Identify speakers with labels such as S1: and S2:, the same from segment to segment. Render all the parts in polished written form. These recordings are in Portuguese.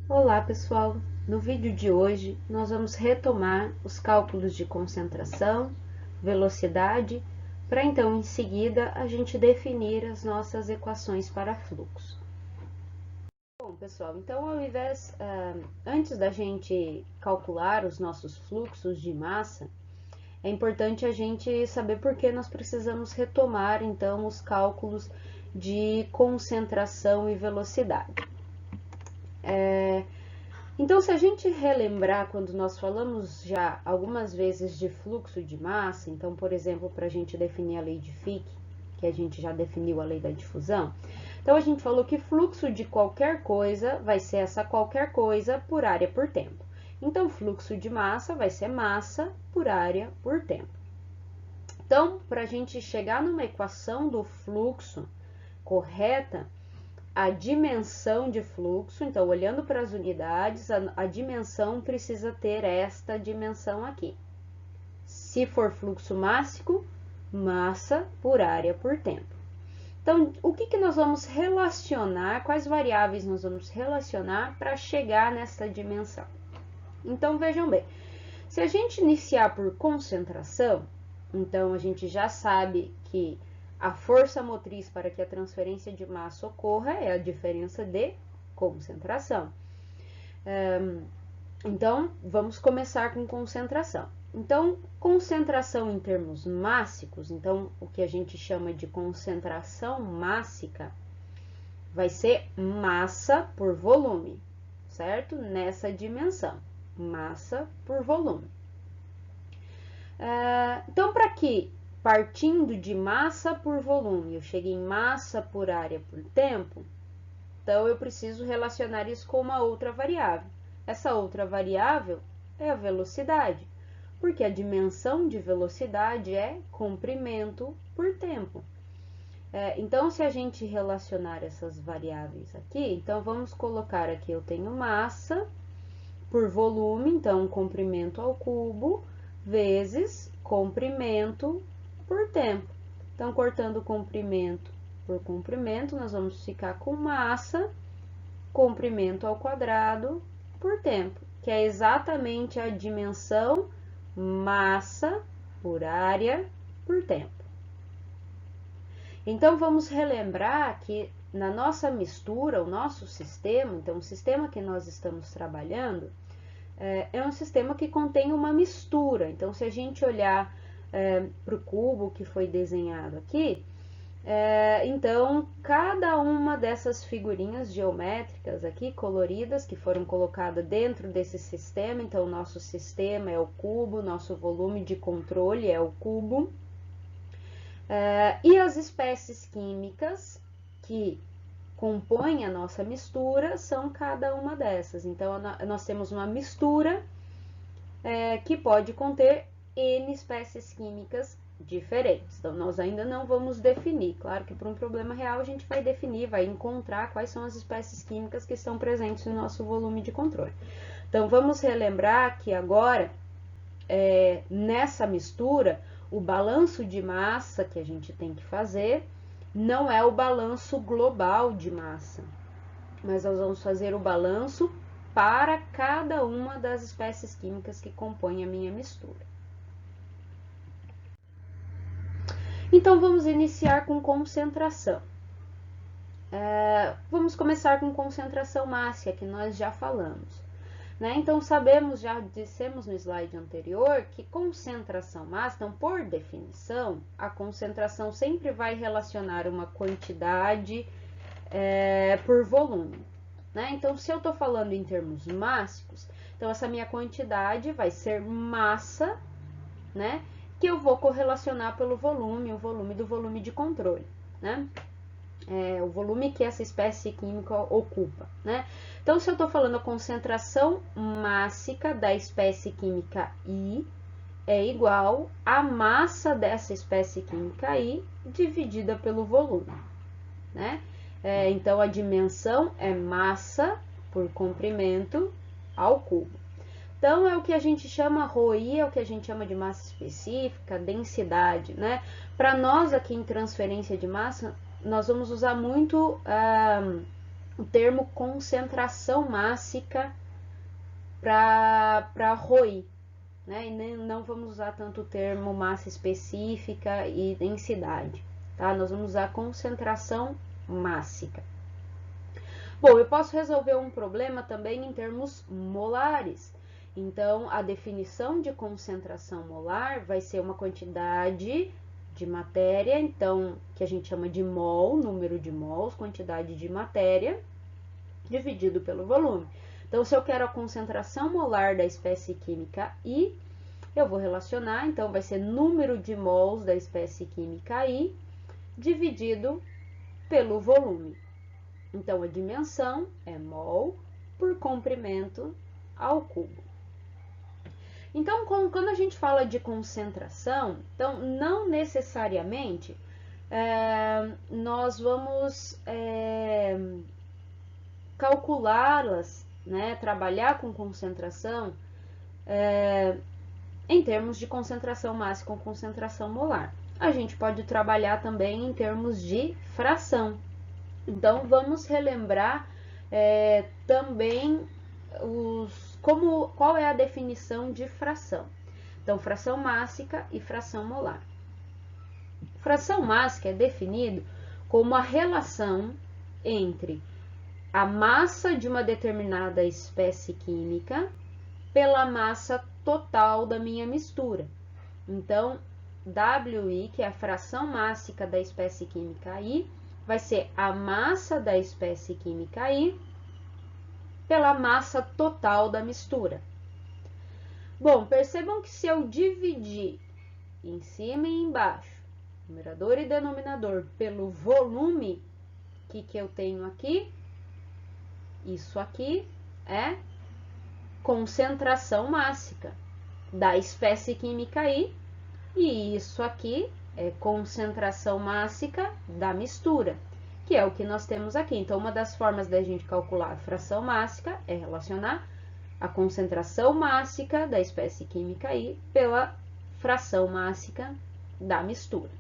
S1: Olá pessoal, no vídeo de hoje nós vamos retomar os cálculos de concentração, velocidade, para então em seguida a gente definir as nossas equações para fluxo. Bom pessoal, então ao invés, antes da gente calcular os nossos fluxos de massa, é importante a gente saber por que nós precisamos retomar então os cálculos de concentração e velocidade. Então, se a gente relembrar quando nós falamos já algumas vezes de fluxo de massa, então, por exemplo, para a gente definir a lei de Fick, que a gente já definiu a lei da difusão, então a gente falou que fluxo de qualquer coisa vai ser essa qualquer coisa por área por tempo. Então, fluxo de massa vai ser massa por área por tempo. Então, para a gente chegar numa equação do fluxo correta, a dimensão de fluxo, então olhando para as unidades, a dimensão precisa ter esta dimensão aqui. Se for fluxo mássico, massa por área por tempo. Então, o que nós vamos relacionar, quais variáveis nós vamos relacionar para chegar nessa dimensão? Então, vejam bem, se a gente iniciar por concentração, então a gente já sabe que a força motriz para que a transferência de massa ocorra é a diferença de concentração. Então, vamos começar com concentração. Então, concentração em termos mássicos, então o que a gente chama de concentração mássica, vai ser massa por volume, certo? Nessa dimensão, massa por volume. Então, para que, partindo de massa por volume, eu chegue em massa por área por tempo, então eu preciso relacionar isso com uma outra variável. Essa outra variável é a velocidade, porque a dimensão de velocidade é comprimento por tempo. Então, se a gente relacionar essas variáveis aqui, então vamos colocar aqui, eu tenho massa por volume, então comprimento ao cubo, vezes comprimento por tempo. Então, cortando comprimento por comprimento, nós vamos ficar com massa, comprimento ao quadrado, por tempo, que é exatamente a dimensão massa por área por tempo. Então, vamos relembrar que na nossa mistura, o nosso sistema, então o sistema que nós estamos trabalhando, é um sistema que contém uma mistura. Então, se a gente olhar para o cubo que foi desenhado aqui, então cada uma dessas figurinhas geométricas aqui, coloridas, que foram colocadas dentro desse sistema, então o nosso sistema é o cubo, nosso volume de controle é o cubo, e as espécies químicas que compõem a nossa mistura são cada uma dessas. Então, nós temos uma mistura que pode conter N espécies químicas diferentes. Então, nós ainda não vamos definir. Claro que para um problema real a gente vai definir, vai encontrar quais são as espécies químicas que estão presentes no nosso volume de controle. Então, vamos relembrar que agora, nessa mistura, o balanço de massa que a gente tem que fazer não é o balanço global de massa, mas nós vamos fazer o balanço para cada uma das espécies químicas que compõem a minha mistura. Então, vamos iniciar com concentração. Vamos começar com concentração mássica, que nós já falamos. Então, sabemos, já dissemos no slide anterior, que concentração máxima, então, por definição, a concentração sempre vai relacionar uma quantidade por volume. Então, se eu estou falando em termos mássicos, então essa minha quantidade vai ser massa, que eu vou correlacionar pelo volume, o volume do volume de controle, o volume que essa espécie química ocupa, Então, se eu estou falando a concentração mássica da espécie química I é igual à massa dessa espécie química I dividida pelo volume, Então, a dimensão é massa por comprimento ao cubo. Então, é o que a gente chama, ρI, é o que a gente chama de massa específica, densidade, Para nós aqui em transferência de massa, nós vamos usar muito o termo concentração mássica para ROI, né? E não vamos usar tanto o termo massa específica e densidade, tá? Nós vamos usar concentração mássica. Bom, eu posso resolver um problema também em termos molares. Então, a definição de concentração molar vai ser uma quantidade de matéria, então, que a gente chama de mol, número de mols, quantidade de matéria, dividido pelo volume. Então, se eu quero a concentração molar da espécie química I, eu vou relacionar, então, vai ser número de mols da espécie química I, dividido pelo volume. Então, a dimensão é mol por comprimento ao cubo. Então, quando a gente fala de concentração, então, não necessariamente nós vamos calculá-las, né, trabalhar com concentração em termos de concentração máxima com concentração molar. A gente pode trabalhar também em termos de fração. Então, vamos relembrar também qual é a definição de fração. Então, fração mássica e fração molar. Fração mássica é definido como a relação entre a massa de uma determinada espécie química pela massa total da minha mistura. Então, WI, que é a fração mássica da espécie química I, vai ser a massa da espécie química I pela massa total da mistura. Bom, percebam que se eu dividir em cima e embaixo, numerador e denominador, pelo volume, o que eu tenho aqui? Isso aqui é concentração mássica da espécie química I, e isso aqui é concentração mássica da mistura, que é o que nós temos aqui. Então, uma das formas da gente calcular a fração mássica é relacionar a concentração mássica da espécie química I pela fração mássica da mistura.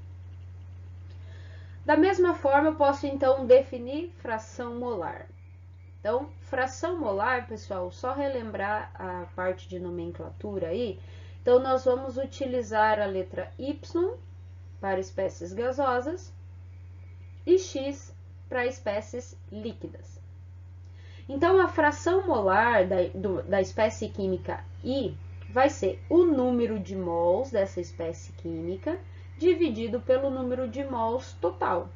S1: Da mesma forma, eu posso, então, definir fração molar. Então, fração molar, pessoal, só relembrar a parte de nomenclatura aí. Então, nós vamos utilizar a letra Y para espécies gasosas e X para espécies líquidas. Então, a fração molar da espécie química I vai ser o número de mols dessa espécie química dividido pelo número de mols total.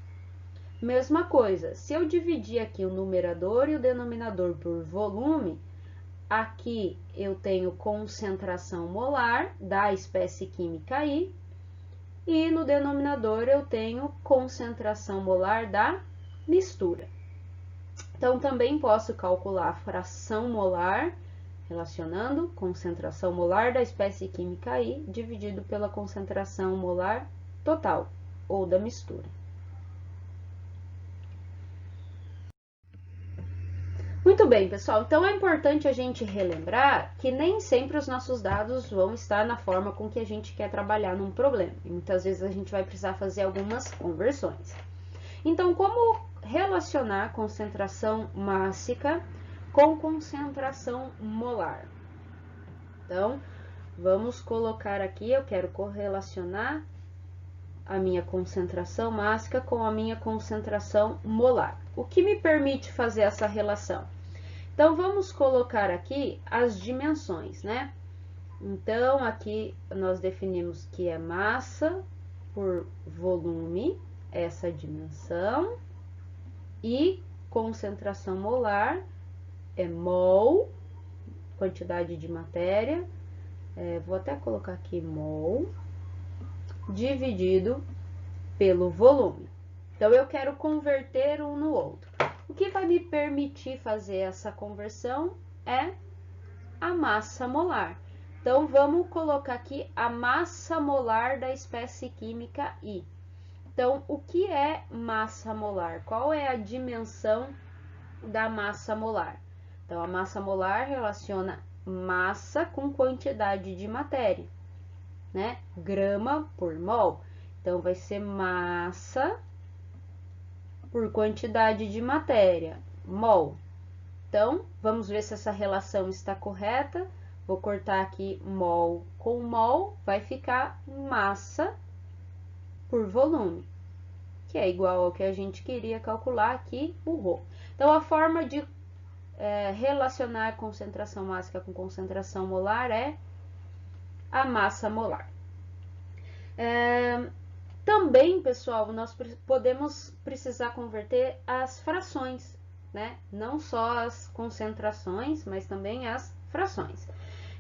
S1: Mesma coisa, se eu dividir aqui o numerador e o denominador por volume, aqui eu tenho concentração molar da espécie química I, e no denominador eu tenho concentração molar da mistura. Então, também posso calcular a fração molar, relacionando concentração molar da espécie química I, dividido pela concentração molar total, ou da mistura. Muito bem, pessoal, então é importante a gente relembrar que nem sempre os nossos dados vão estar na forma com que a gente quer trabalhar num problema. E muitas vezes a gente vai precisar fazer algumas conversões. Então, como relacionar concentração mássica com concentração molar? Então, vamos colocar aqui, eu quero correlacionar a minha concentração mássica com a minha concentração molar. O que me permite fazer essa relação? Então, vamos colocar aqui as dimensões, né? Então, aqui nós definimos que é massa por volume, essa dimensão, e concentração molar é mol, quantidade de matéria, vou até colocar aqui mol, dividido pelo volume. Então, eu quero converter um no outro. O que vai me permitir fazer essa conversão é a massa molar. Então, vamos colocar aqui a massa molar da espécie química I. Então, o que é massa molar? Qual é a dimensão da massa molar? Então, a massa molar relaciona massa com quantidade de matéria, né? Grama por mol. Então, vai ser massa por quantidade de matéria. mol. Então, vamos ver se essa relação está correta. Vou cortar aqui mol com mol, vai ficar massa por volume, que é igual ao que a gente queria calcular aqui, o Rho. Então, a forma de relacionar concentração mássica com concentração molar é a massa molar. Também, pessoal, nós podemos precisar converter as frações, né? Não só as concentrações, mas também as frações.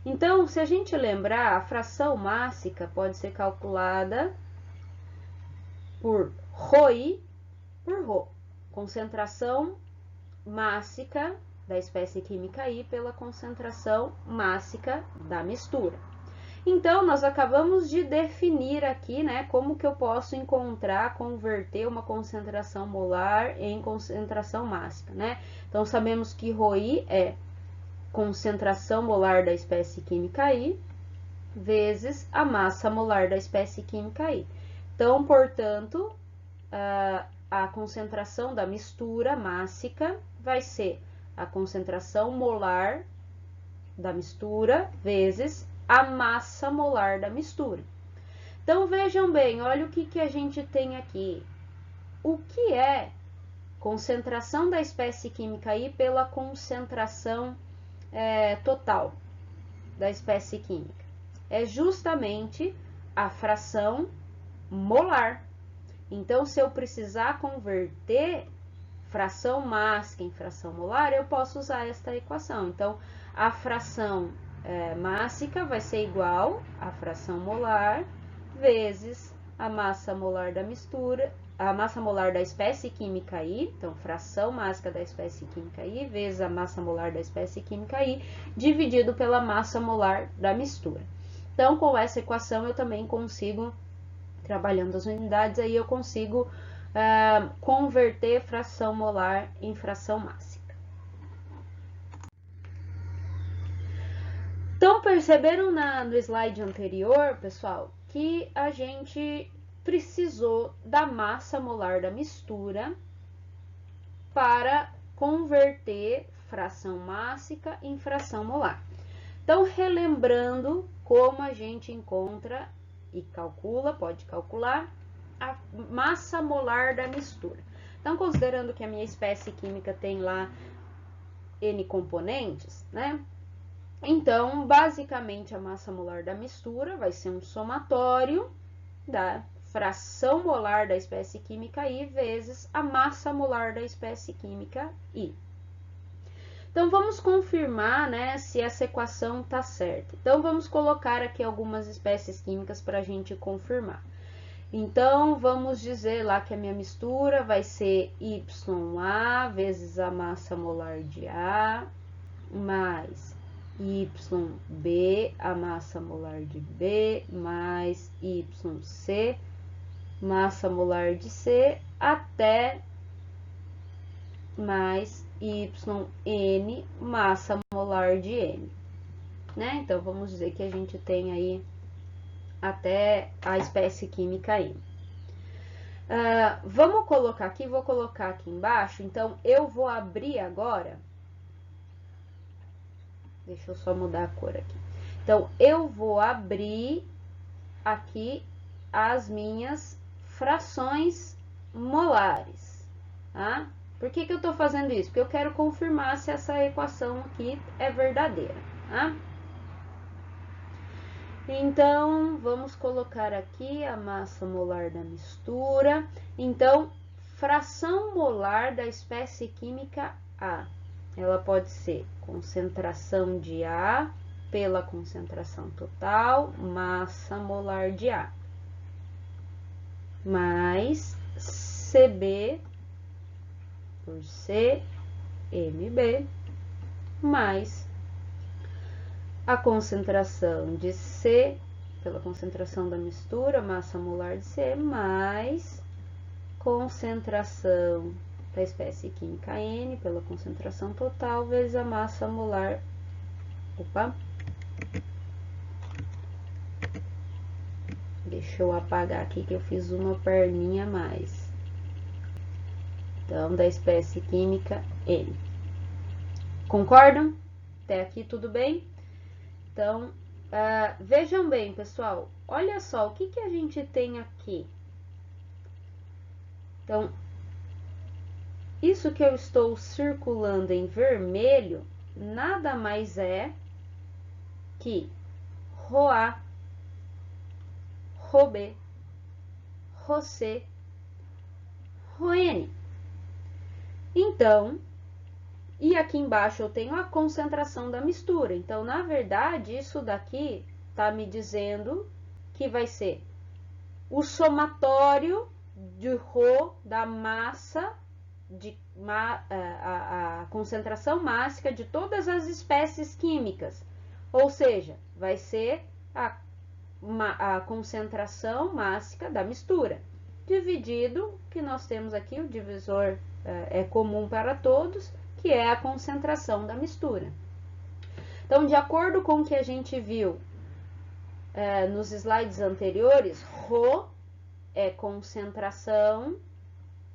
S1: Então, se a gente lembrar, a fração mássica pode ser calculada por ρI por Rho, concentração mássica da espécie química I pela concentração mássica da mistura. Então, nós acabamos de definir aqui, né, como que eu posso encontrar, converter uma concentração molar em concentração mássica, né? Então, sabemos que ρI é concentração molar da espécie química I vezes a massa molar da espécie química I. Então, portanto, a concentração da mistura mássica vai ser a concentração molar da mistura vezes a massa molar da mistura. Então, vejam bem, olha o que a gente tem aqui. O que é concentração da espécie química I pela concentração total da espécie química? É justamente a fração molar. Então, se eu precisar converter fração mássica em fração molar, eu posso usar esta equação. Então, a fração mássica vai ser igual à fração molar vezes a massa molar da mistura, a massa molar da espécie química I, então, fração mássica da espécie química I vezes a massa molar da espécie química I, dividido pela massa molar da mistura. Então, com essa equação, eu também consigo, trabalhando as unidades, aí eu consigo converter fração molar em fração mássica. Então, perceberam no slide anterior, pessoal, que a gente precisou da massa molar da mistura para converter fração mássica em fração molar. Então, relembrando como a gente encontra e calcula, pode calcular, a massa molar da mistura. Então, considerando que a minha espécie química tem lá N componentes, né? Então, basicamente, a massa molar da mistura vai ser um somatório da fração molar da espécie química I vezes a massa molar da espécie química I. Então, vamos confirmar, né, se essa equação está certa. Então, vamos colocar aqui algumas espécies químicas para a gente confirmar. Então, vamos dizer lá que a minha mistura vai ser YA vezes a massa molar de A, mais YB, a massa molar de B, mais YC, massa molar de C, até mais YN, massa molar de N, né? Então, vamos dizer que a gente tem aí até a espécie química I. Vamos colocar aqui, vou colocar aqui embaixo, então, eu vou abrir agora, deixa eu só mudar a cor aqui. Então, eu vou abrir aqui as minhas frações molares, tá? Por que eu tô fazendo isso? Porque eu quero confirmar se essa equação aqui é verdadeira, tá? Então, vamos colocar aqui a massa molar da mistura. Então, fração molar da espécie química A. Ela pode ser concentração de A pela concentração total, massa molar de A, mais CB por CMB, mais a concentração de C pela concentração da mistura, massa molar de C, mais concentração da espécie química N pela concentração total vezes a massa molar. Opa! Deixa eu apagar aqui que eu fiz uma perninha a mais. Então, da espécie química N. Concordam? Até aqui tudo bem? Então, vejam bem, pessoal. Olha só, o que a gente tem aqui? Então, isso que eu estou circulando em vermelho, nada mais é que ρA, ρB, ρC, ρN. Então, e aqui embaixo eu tenho a concentração da mistura. Então, na verdade, isso daqui tá me dizendo que vai ser o somatório de ρ da massa, a concentração mássica de todas as espécies químicas. Ou seja, vai ser a concentração mássica da mistura, dividido, que nós temos aqui, o divisor é comum para todos, que é a concentração da mistura. Então, de acordo com o que a gente viu nos slides anteriores, ρ é concentração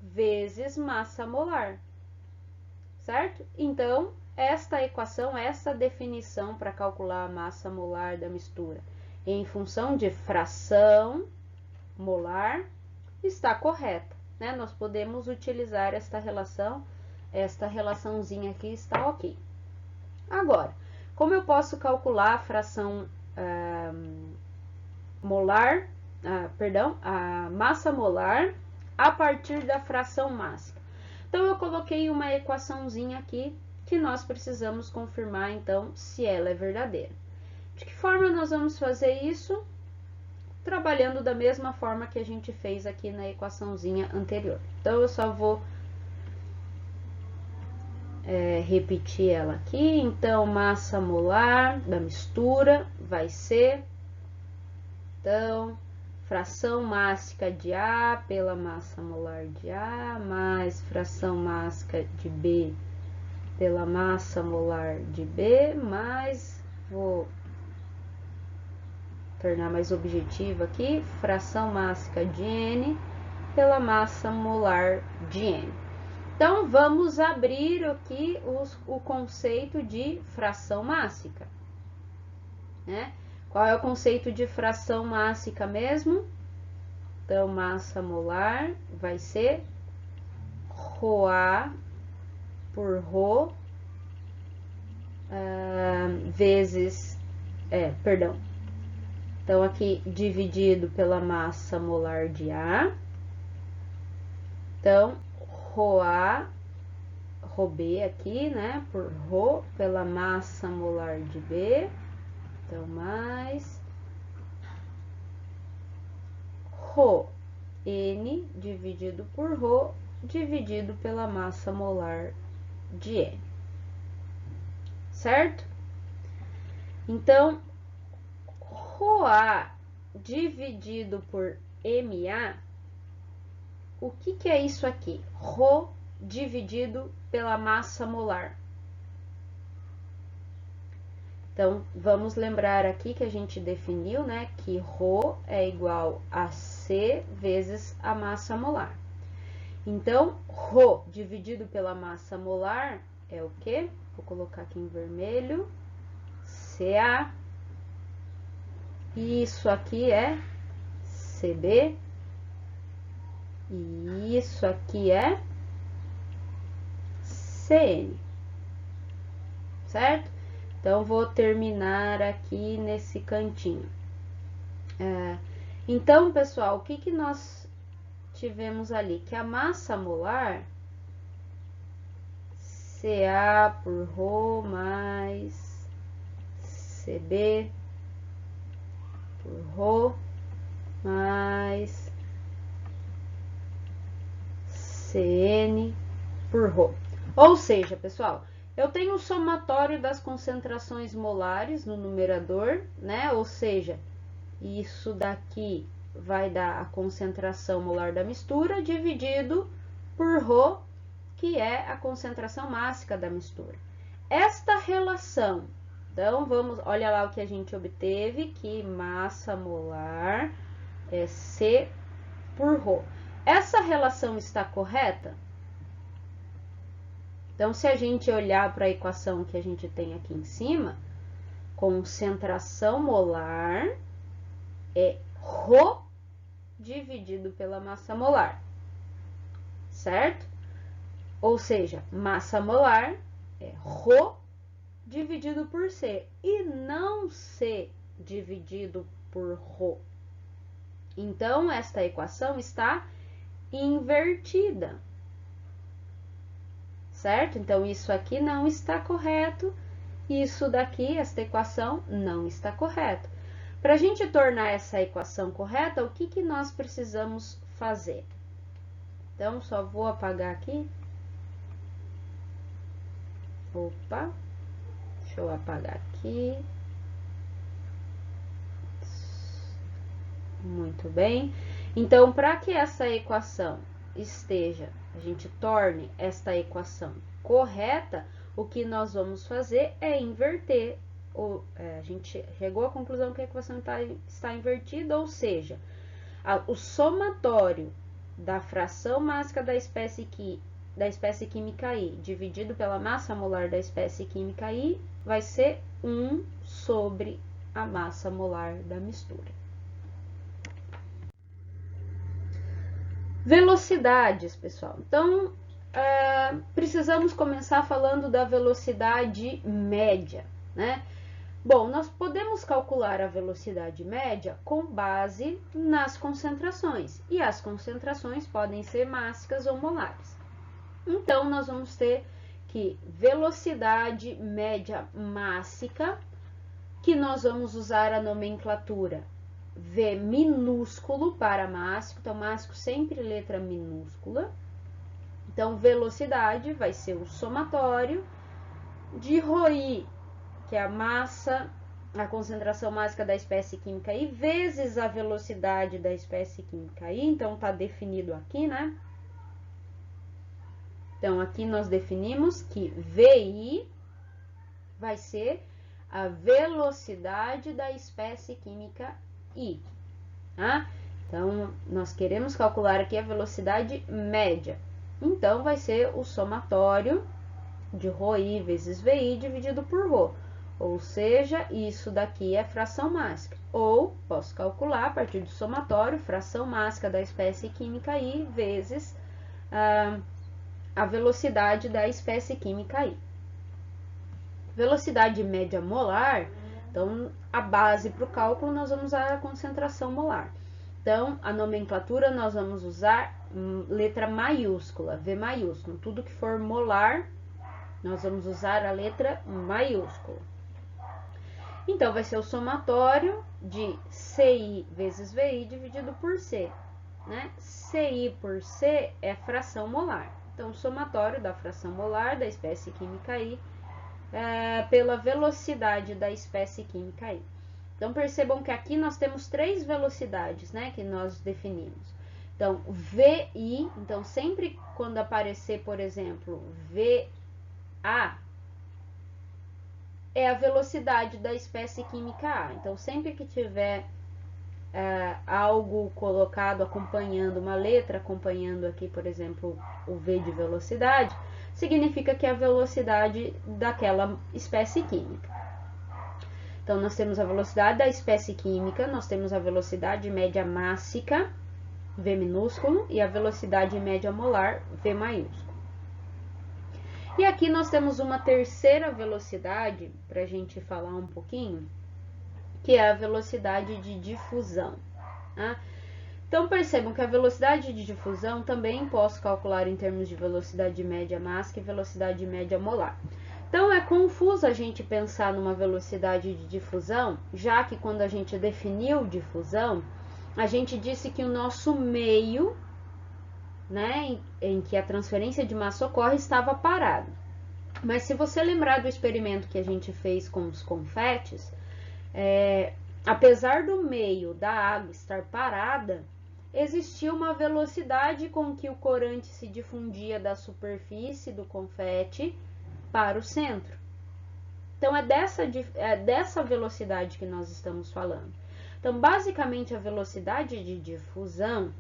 S1: vezes massa molar, certo? Então, esta equação, essa definição para calcular a massa molar da mistura em função de fração molar está correta, né? Nós podemos utilizar esta relaçãozinha aqui está ok. Agora, como eu posso calcular a fração molar, a massa molar a partir da fração mássica? Então, eu coloquei uma equaçãozinha aqui que nós precisamos confirmar, então, se ela é verdadeira. De que forma nós vamos fazer isso? Trabalhando da mesma forma que a gente fez aqui na equaçãozinha anterior. Então, eu só vou repetir ela aqui. Então, massa molar da mistura vai ser, então, fração mássica de A pela massa molar de A, mais fração mássica de B pela massa molar de B, mais, vou tornar mais objetivo aqui, fração mássica de N pela massa molar de N. Então, vamos abrir aqui o conceito de fração mássica, né? Qual é o conceito de fração mássica mesmo? Então, massa molar vai ser ρA por ρ vezes, então, aqui dividido pela massa molar de A. Então, ρA, ρB aqui, né, por ρ pela massa molar de B. Então, mais ρN dividido por ρ dividido pela massa molar de N. Certo? Então, ρA dividido por MA, o que é isso aqui? Rho dividido pela massa molar. Então, vamos lembrar aqui que a gente definiu, né, que ρ é igual a C vezes a massa molar. Então, ρ dividido pela massa molar é o quê? Vou colocar aqui em vermelho, Ca. Isso aqui é CB. E isso aqui é CN. Certo? Então, vou terminar aqui nesse cantinho. Então, pessoal, o que nós tivemos ali? Que a massa molar, Ca por ρ mais CB por ρ mais Cn por ρ. Ou seja, pessoal, eu tenho o somatório das concentrações molares no numerador, né? Ou seja, isso daqui vai dar a concentração molar da mistura dividido por ρ, que é a concentração mássica da mistura. Esta relação, então, olha lá o que a gente obteve, que massa molar é C por ρ. Essa relação está correta? Então, se a gente olhar para a equação que a gente tem aqui em cima, concentração molar é Rho dividido pela massa molar, certo? Ou seja, massa molar é Rho dividido por C e não C dividido por Rho. Então, esta equação está invertida, certo? Então, isso aqui não está correto, isso daqui, esta equação, não está correta. Para a gente tornar essa equação correta, o que nós precisamos fazer? Então, só vou apagar aqui. Opa, deixa eu apagar aqui. Muito bem. Então, para que essa equação esteja, a gente torne esta equação correta, o que nós vamos fazer é inverter. A gente chegou à conclusão que a equação está invertida, ou seja, o somatório da fração mássica da espécie química I dividido pela massa molar da espécie química I vai ser 1 sobre a massa molar da mistura. Velocidades, pessoal. Então, precisamos começar falando da velocidade média, né? Bom, nós podemos calcular a velocidade média com base nas concentrações, e as concentrações podem ser mássicas ou molares. Então, nós vamos ter que velocidade média mássica, que nós vamos usar a nomenclatura V minúsculo para mássico, então mássico sempre letra minúscula. Então, velocidade vai ser o somatório de ρI, que é a massa, a concentração mássica da espécie química I, vezes a velocidade da espécie química I. Então, tá definido aqui, né? Então, aqui nós definimos que VI vai ser a velocidade da espécie química I, tá? Então, nós queremos calcular aqui a velocidade média. Então, vai ser o somatório de ρI vezes VI dividido por ρ. Ou seja, isso daqui é fração mássica. Ou, posso calcular a partir do somatório, fração mássica da espécie química I vezes a velocidade da espécie química I. Velocidade média molar, então, a base para o cálculo, nós vamos usar a concentração molar. Então, a nomenclatura, nós vamos usar letra maiúscula, V maiúsculo. Tudo que for molar, nós vamos usar a letra maiúscula. Então, vai ser o somatório de CI vezes VI dividido por C, né? CI por C é fração molar. Então, o somatório da fração molar da espécie química I pela velocidade da espécie química I. Então, percebam que aqui nós temos 3 velocidades, né, que nós definimos. Então, VI, então, sempre quando aparecer, por exemplo, VA, é a velocidade da espécie química A. Então, sempre que tiver algo colocado acompanhando uma letra, acompanhando aqui, por exemplo, o V de velocidade, significa que é a velocidade daquela espécie química. Então, nós temos a velocidade da espécie química, nós temos a velocidade média mássica, V minúsculo, e a velocidade média molar, V maiúsculo. E aqui nós temos uma terceira velocidade, para a gente falar um pouquinho, que é a velocidade de difusão, tá? Então, percebam que a velocidade de difusão também posso calcular em termos de velocidade média mássica e velocidade média molar. Então, é confuso a gente pensar numa velocidade de difusão, já que quando a gente definiu difusão, a gente disse que o nosso meio, né, em que a transferência de massa ocorre, estava parado. Mas se você lembrar do experimento que a gente fez com os confetes, apesar do meio da água estar parada, existia uma velocidade com que o corante se difundia da superfície do confete para o centro. Então, é dessa velocidade que nós estamos falando. Então, basicamente, a velocidade de difusão,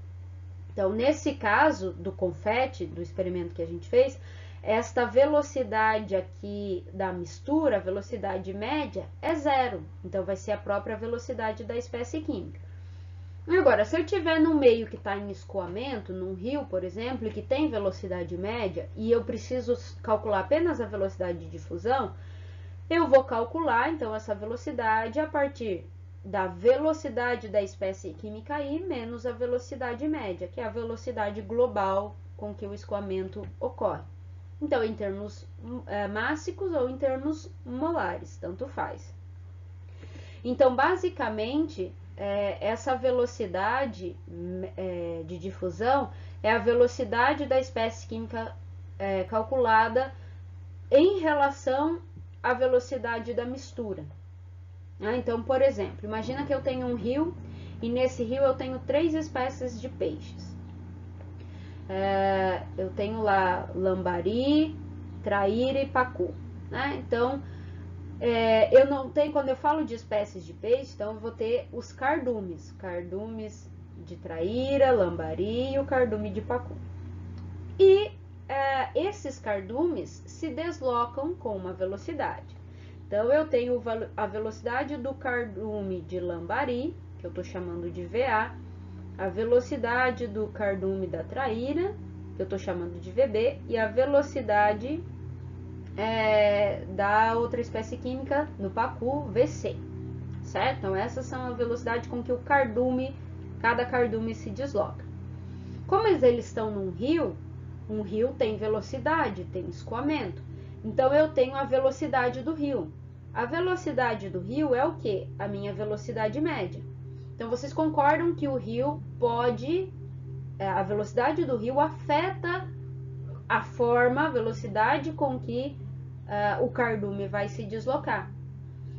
S1: então, nesse caso do confete, do experimento que a gente fez, esta velocidade aqui da mistura, a velocidade média, é zero. Então, vai ser a própria velocidade da espécie química. Agora, se eu estiver no meio que está em escoamento, num rio, por exemplo, que tem velocidade média, e eu preciso calcular apenas a velocidade de difusão, eu vou calcular, então, essa velocidade a partir da velocidade da espécie química I menos a velocidade média, que é a velocidade global com que o escoamento ocorre. Então, em termos mássicos ou em termos molares, tanto faz. Então, basicamente, essa velocidade de difusão é a velocidade da espécie química calculada em relação à velocidade da mistura. Então, por exemplo, imagina que eu tenho um rio e nesse rio eu tenho 3 espécies de peixes. Eu tenho lá lambari, traíra e pacu, né? Então, eu não tenho, quando eu falo de espécies de peixe, então eu vou ter os cardumes de traíra, lambari e o cardume de pacu. E esses cardumes se deslocam com uma velocidade. Então, eu tenho a velocidade do cardume de lambari, que eu estou chamando de VA, a velocidade do cardume da traíra, que eu estou chamando de VB, e a velocidade da outra espécie química, no pacu, VC, certo? Então, essas são a velocidade com que cada cardume se desloca. Como eles estão num rio, um rio tem velocidade, tem escoamento. Então, eu tenho a velocidade do rio. A velocidade do rio é o quê? A minha velocidade média. Então, vocês concordam que o rio a velocidade do rio afeta a velocidade com que o cardume vai se deslocar.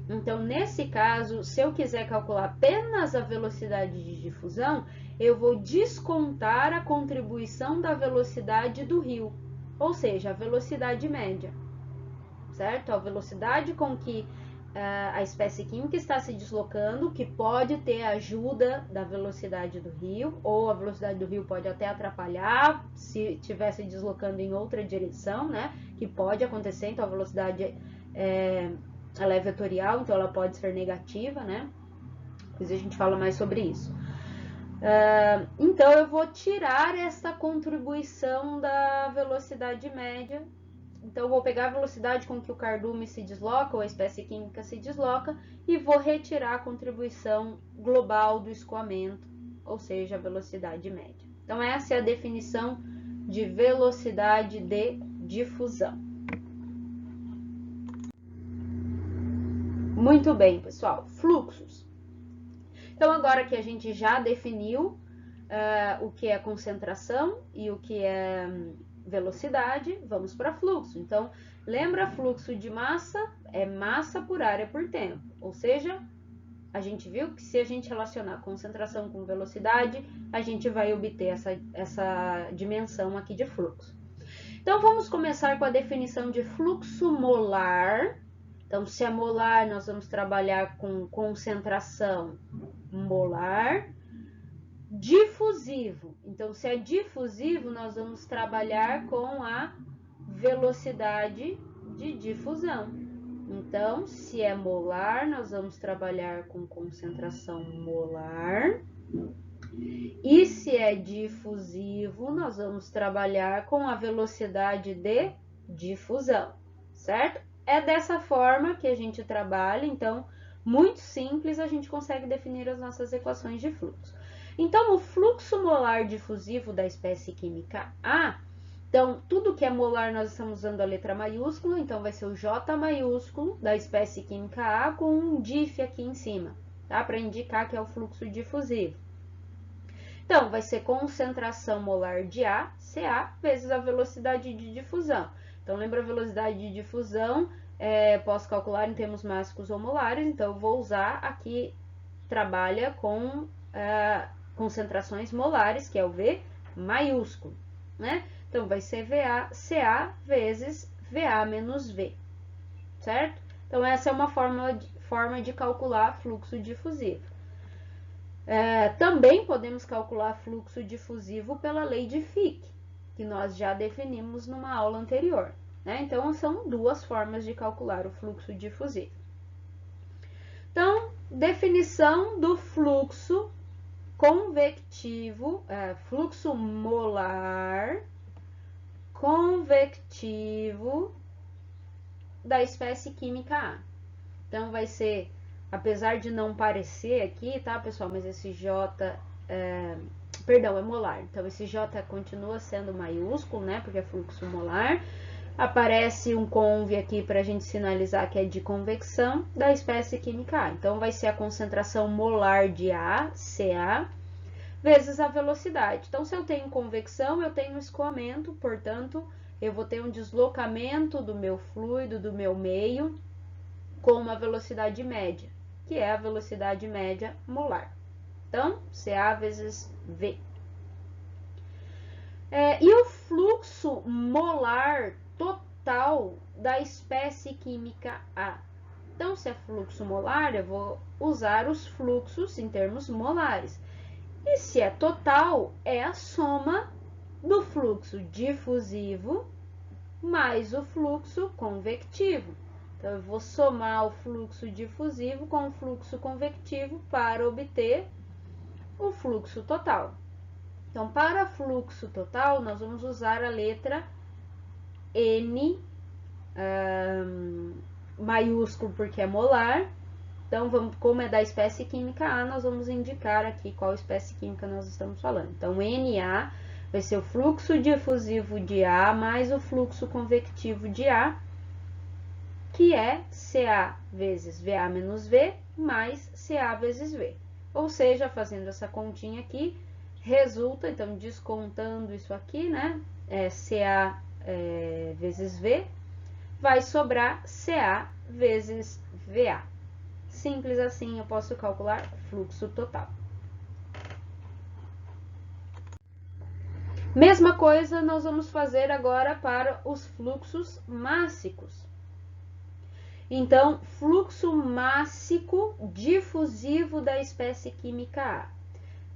S1: Então, nesse caso, se eu quiser calcular apenas a velocidade de difusão, eu vou descontar a contribuição da velocidade do rio, ou seja, a velocidade média, certo? A velocidade com que a espécie química está se deslocando, que pode ter a ajuda da velocidade do rio, ou a velocidade do rio pode até atrapalhar se estiver se deslocando em outra direção, né? Que pode acontecer, então a velocidade ela é vetorial, então ela pode ser negativa, né? Depois a gente fala mais sobre isso. Então, eu vou tirar essa contribuição da velocidade média. Então, eu vou pegar a velocidade com que o cardume se desloca, ou a espécie química se desloca, e vou retirar a contribuição global do escoamento, ou seja, a velocidade média. Então, essa é a definição de velocidade de difusão. Muito bem, pessoal. Fluxos. Então, agora que a gente já definiu o que é concentração e o que é velocidade, vamos para fluxo. Então, lembra, fluxo de massa é massa por área por tempo. Ou seja, a gente viu que se a gente relacionar concentração com velocidade, a gente vai obter essa dimensão aqui de fluxo. Então, vamos começar com a definição de fluxo molar. Então, se é molar, nós vamos trabalhar com concentração molar. Difusivo. Então, se é difusivo, nós vamos trabalhar com a velocidade de difusão. Então, se é molar, nós vamos trabalhar com concentração molar. E se é difusivo, nós vamos trabalhar com a velocidade de difusão, certo? É dessa forma que a gente trabalha, então, muito simples, a gente consegue definir as nossas equações de fluxo. Então, o fluxo molar difusivo da espécie química A, então, tudo que é molar nós estamos usando a letra maiúscula, então vai ser o J maiúsculo da espécie química A com um DIF aqui em cima, tá? Para indicar que é o fluxo difusivo. Então, vai ser concentração molar de A, CA, vezes a velocidade de difusão. Então, lembra a velocidade de difusão, posso calcular em termos mássicos ou molares, então eu vou usar aqui, trabalha com concentrações molares, que é o V maiúsculo, né? Então, vai ser CA vezes VA menos V, certo? Então, essa é uma forma de calcular fluxo difusivo. Também podemos calcular fluxo difusivo pela lei de Fick. que nós já definimos numa aula anterior, né? Então, são duas formas de calcular o fluxo difusivo. Então, definição do fluxo convectivo, fluxo molar convectivo da espécie química A. Então, vai ser, apesar de não parecer aqui, tá, pessoal? Mas esse J, perdão, é molar. Então, esse J continua sendo maiúsculo, né? Porque é fluxo molar. Aparece um conv aqui para a gente sinalizar que é de convecção da espécie química A. Então, vai ser a concentração molar de A, Ca, vezes a velocidade. Então, se eu tenho convecção, eu tenho escoamento, portanto, eu vou ter um deslocamento do meu fluido, do meu meio, com uma velocidade média, que é a velocidade média molar. Então, Ca vezes V. E o fluxo molar total da espécie química A. Então, se é fluxo molar, eu vou usar os fluxos em termos molares. E se é total, é a soma do fluxo difusivo mais o fluxo convectivo. Então, eu vou somar o fluxo difusivo com o fluxo convectivo para obter o fluxo total. Então, para fluxo total, nós vamos usar a letra N, maiúsculo porque é molar. Então, como é da espécie química A, nós vamos indicar aqui qual espécie química nós estamos falando. Então, Na vai ser o fluxo difusivo de A mais o fluxo convectivo de A, que é Ca vezes Va menos V, mais Ca vezes V. Ou seja, fazendo essa continha aqui, resulta, então, descontando isso aqui, né? Ca vezes V, vai sobrar Ca vezes Va. Simples assim, eu posso calcular fluxo total. Mesma coisa nós vamos fazer agora para os fluxos mássicos. Então, fluxo mássico difusivo da espécie química A.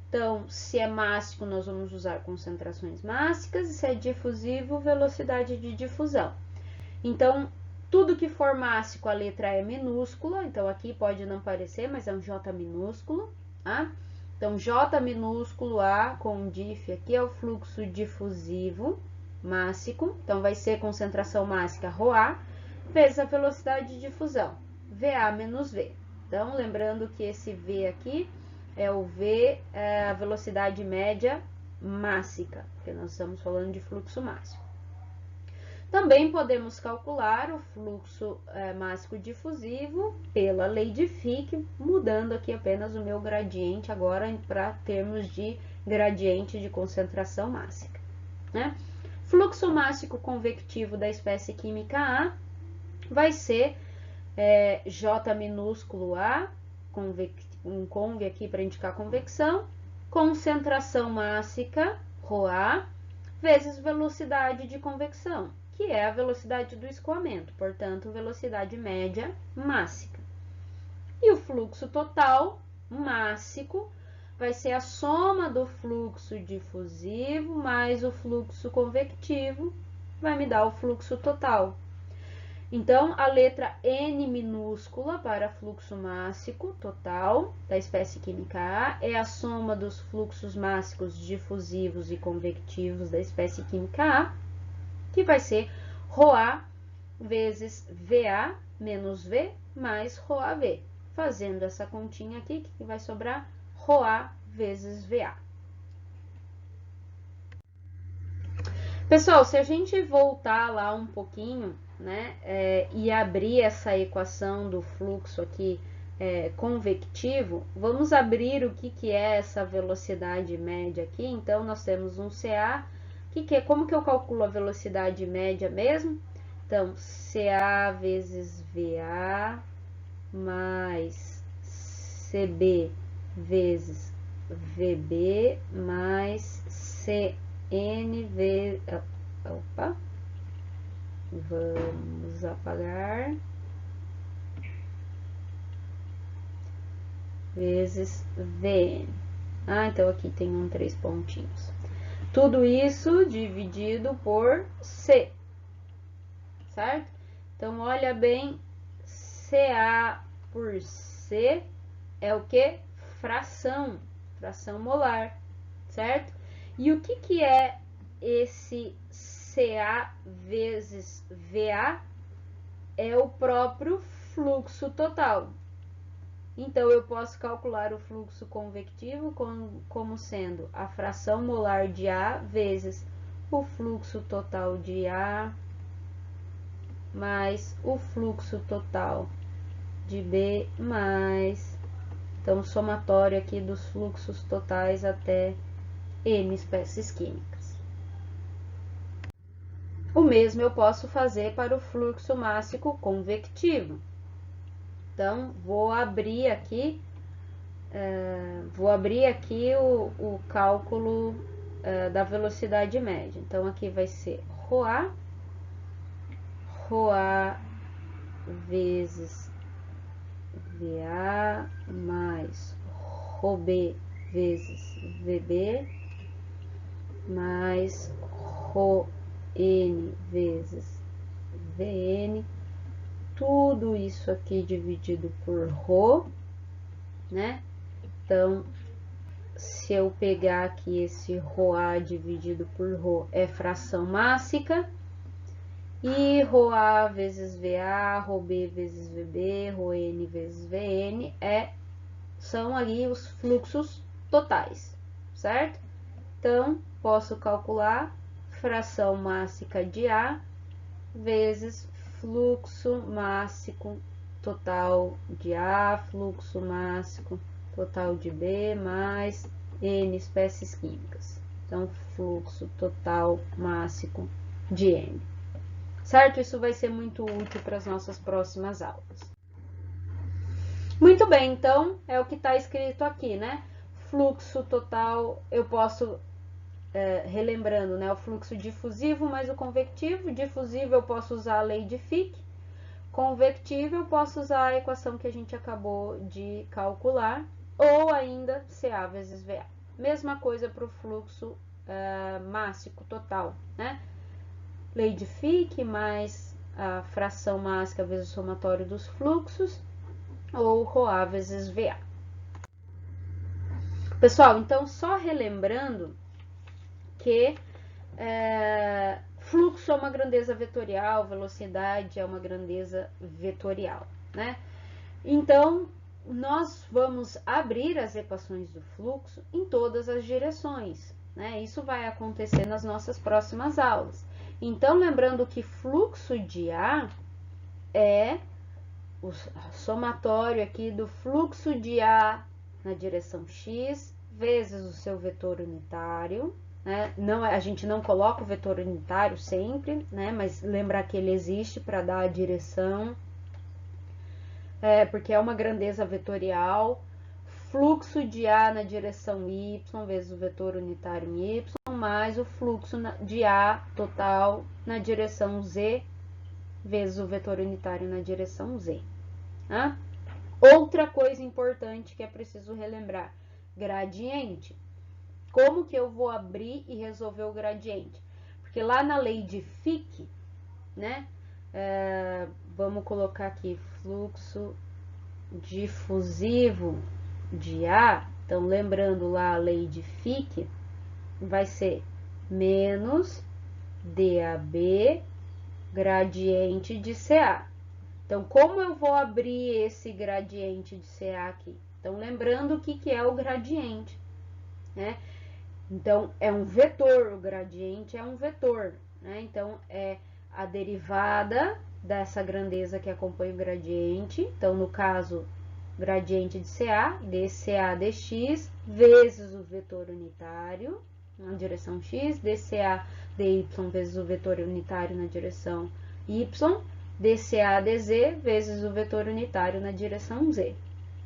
S1: Então, se é mássico, nós vamos usar concentrações mássicas, e se é difusivo, velocidade de difusão. Então, tudo que for mássico, a letra E minúscula, então aqui pode não parecer, mas é um J minúsculo, tá? Então, J minúsculo A com dif aqui é o fluxo difusivo mássico, então vai ser concentração mássica ρA, vezes a velocidade de difusão, VA menos V. Então, lembrando que esse V aqui é o V, a velocidade média mássica, porque nós estamos falando de fluxo mássico. Também podemos calcular o fluxo mássico difusivo pela lei de Fick, mudando aqui apenas o meu gradiente agora para termos de gradiente de concentração mássica, né? Fluxo mássico convectivo da espécie química A vai ser J minúsculo A, um conv aqui para indicar convecção, concentração mássica, ρA, vezes velocidade de convecção, que é a velocidade do escoamento, portanto, velocidade média mássica. E o fluxo total mássico vai ser a soma do fluxo difusivo mais o fluxo convectivo, vai me dar o fluxo total. Então, a letra N minúscula para fluxo mássico total da espécie química A é a soma dos fluxos mássicos difusivos e convectivos da espécie química A, que vai ser ρA vezes VA menos V mais ρAV. Fazendo essa continha aqui, que vai sobrar ρA vezes VA. Pessoal, se a gente voltar lá um pouquinho, né, e abrir essa equação do fluxo aqui convectivo, vamos abrir o que é essa velocidade média aqui. Então, nós temos um Ca, como que eu calculo a velocidade média mesmo? Então, Ca vezes Va mais Cb vezes Vb mais Cn vezes... Opa! Vamos apagar. Vezes Vn. Então aqui tem 3 pontinhos. Tudo isso dividido por C, certo? Então, olha bem, CA por C é o que? Fração molar, certo? E o que é esse CA vezes VA? É o próprio fluxo total. Então, eu posso calcular o fluxo convectivo como sendo a fração molar de A vezes o fluxo total de A mais o fluxo total de B mais, então, somatório aqui dos fluxos totais até N espécies químicas. O mesmo eu posso fazer para o fluxo mássico convectivo. Então, vou abrir aqui o cálculo da velocidade média. Então, aqui vai ser ρA vezes VA mais ρB vezes VB mais ρN vezes VN. Tudo isso aqui dividido por ρ, né? Então, se eu pegar aqui esse ρA dividido por ρ é fração mássica, e ρA vezes VA, ρB vezes VB, ρN vezes VN são ali os fluxos totais, certo? Então, posso calcular fração mássica de A vezes fluxo mássico total de A, fluxo mássico total de B, mais N espécies químicas. Então, fluxo total mássico de N. Certo? Isso vai ser muito útil para as nossas próximas aulas. Muito bem, então, é o que está escrito aqui, né? Fluxo total, eu posso, relembrando, né? O fluxo difusivo mais o convectivo. Difusivo eu posso usar a lei de Fick. Convectivo eu posso usar a equação que a gente acabou de calcular. Ou ainda CA vezes VA. Mesma coisa para o fluxo mássico total, né? Lei de Fick mais a fração mássica vezes o somatório dos fluxos, ou ρA vezes VA. Pessoal, então, só relembrando que fluxo é uma grandeza vetorial, velocidade é uma grandeza vetorial, né? Então, nós vamos abrir as equações do fluxo em todas as direções, né? Isso vai acontecer nas nossas próximas aulas. Então, lembrando que fluxo de A é o somatório aqui do fluxo de A na direção X vezes o seu vetor unitário, né? Não, a gente não coloca o vetor unitário sempre, né? Mas lembrar que ele existe para dar a direção, porque é uma grandeza vetorial. Fluxo de A na direção Y vezes o vetor unitário em Y, mais o fluxo de A total na direção Z vezes o vetor unitário na direção Z. Né? Outra coisa importante que é preciso relembrar, gradiente. Como que eu vou abrir e resolver o gradiente? Porque lá na lei de Fick, né? Vamos colocar aqui fluxo difusivo de A. Então, lembrando lá a lei de Fick, vai ser menos DAB gradiente de CA. Então, como eu vou abrir esse gradiente de CA aqui? Então, lembrando o que é o gradiente, né? Então, é um vetor, o gradiente é um vetor, né? Então, é a derivada dessa grandeza que acompanha o gradiente. Então, no caso, gradiente de CA, dCA dx, vezes o vetor unitário na direção x, dCA dy vezes o vetor unitário na direção y, dCA dz vezes o vetor unitário na direção z.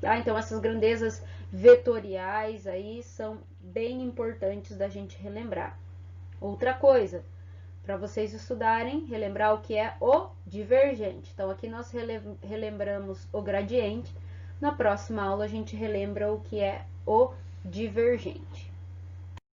S1: Tá? Então, essas grandezas vetoriais aí são bem importantes da gente relembrar. Outra coisa, para vocês estudarem, relembrar o que é o divergente. Então, aqui nós relembramos o gradiente. Na próxima aula, a gente relembra o que é o divergente.